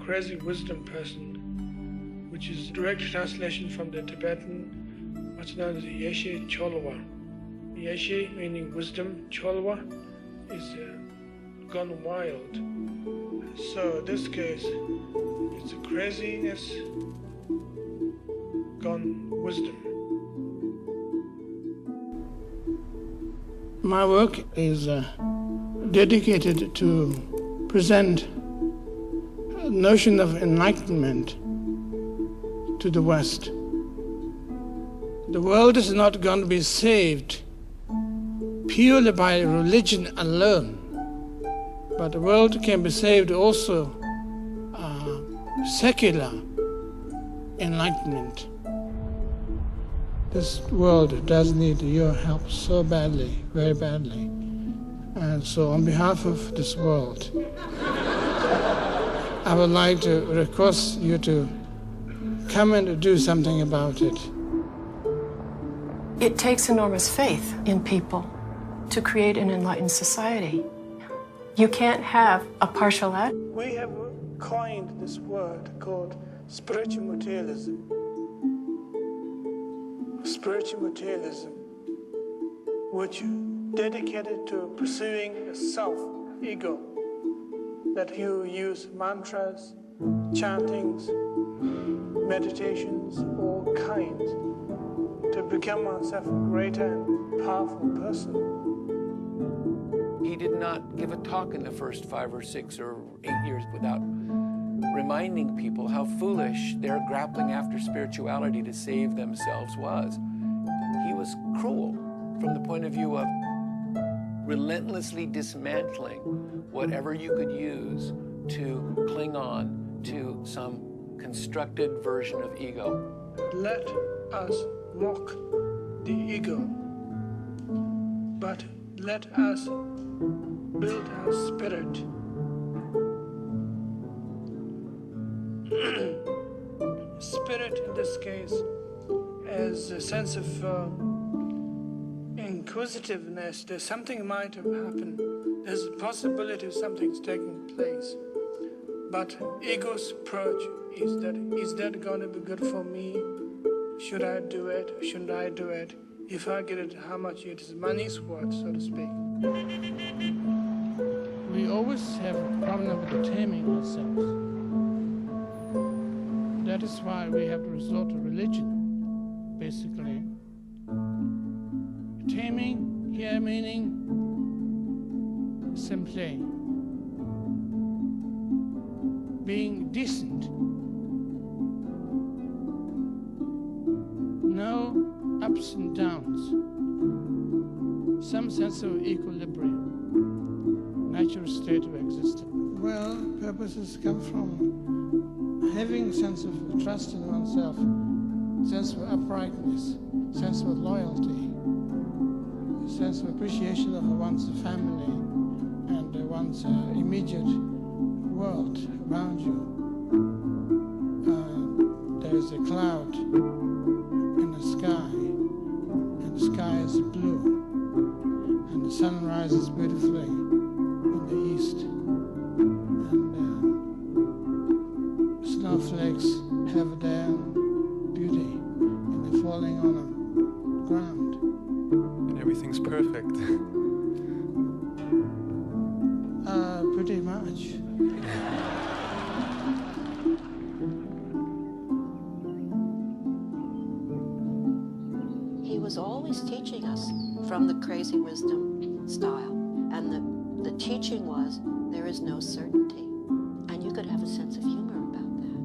crazy wisdom person, which is a direct translation from the Tibetan, what's known as Yeshe Cholwa. Yeshe meaning wisdom, Cholwa is gone wild. So in this case, it's a craziness gone wisdom. My work is dedicated to present a notion of enlightenment to the West. The world is not going to be saved purely by religion alone, but the world can be saved also secular enlightenment. This world does need your help so badly, very badly. And so on behalf of this world, I would like to request you to come and do something about it. It takes enormous faith in people to create an enlightened society. You can't have a partial act. We have coined this word called spiritual materialism. Spiritual materialism, which is dedicated to pursuing a self-ego, that you use mantras, chantings, meditations, all kinds, to become oneself a greater and powerful person. He did not give a talk in the first 5 or 6 or 8 years without reminding people how foolish their grappling after spirituality to save themselves was. He was cruel from the point of view of relentlessly dismantling whatever you could use to cling on to some constructed version of ego. Let us mock the ego, but let us build our spirit. Spirit in this case as a sense of inquisitiveness. There's something might have happened. There's a possibility of something's taking place. But ego's approach is that going to be good for me? Should I do it? Shouldn't I do it? If I get it, how much it is money's worth, so to speak. We always have a problem with taming ourselves. That is why we have to resort to religion, basically. Taming here meaning simply being decent. No ups and downs. Some sense of equilibrium, natural state of existence. Well, purposes come from having a sense of trust in oneself, sense of uprightness, sense of loyalty, sense of appreciation of one's family and one's immediate world around you. There is a cloud in the sky, and the sky is blue, and the sun rises beautifully in the east, and snowflakes have their beauty in the falling on the ground. And everything's perfect. Pretty much. He was always teaching us from the crazy wisdom style. And the teaching was, there is no certainty. And you could have a sense of humor about that.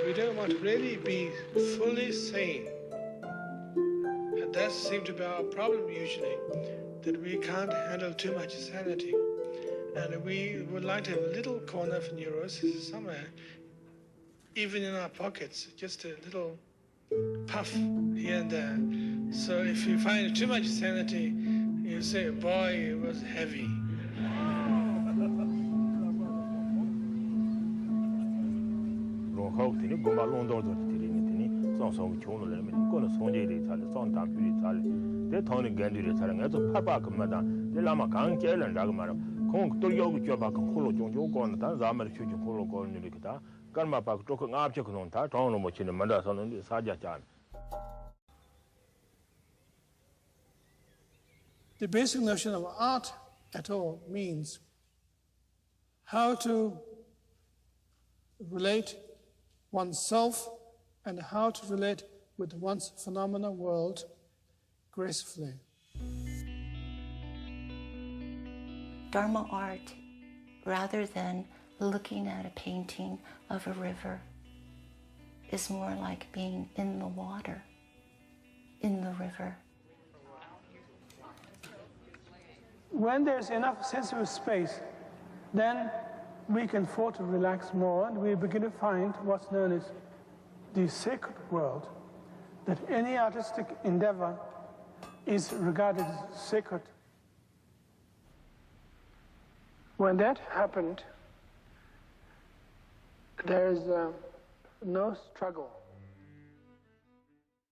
We don't want to really be fully sane. And that seems to be our problem usually, that we can't handle too much sanity. And we would like to have a little corner of neurosis somewhere, even in our pockets, just a little puff here and there. So if you find too much sanity, you say, boy, it was heavy. tini goma londor do tiri ni tini song song chono le men ko no sonje ri chale song tam pi ri chale de thoni gandu ri chale nga to papa kama da de lama gang che lan ra ma kong to yo gu ba kan kholo jong jo ko na da za ma chu chu kholo ko ni ri ka karma pa to ko ngap che ko non ta tong no mo chin ma da so no sa ja cha. The basic notion of art at all means how to relate oneself and how to relate with one's phenomena world gracefully. Dharma art, rather than looking at a painting of a river, is more like being in the water, in the river. When there's enough sensory space, then we can afford to relax more and we begin to find what's known as the sacred world, that any artistic endeavor is regarded as sacred. When that happened, there is no struggle.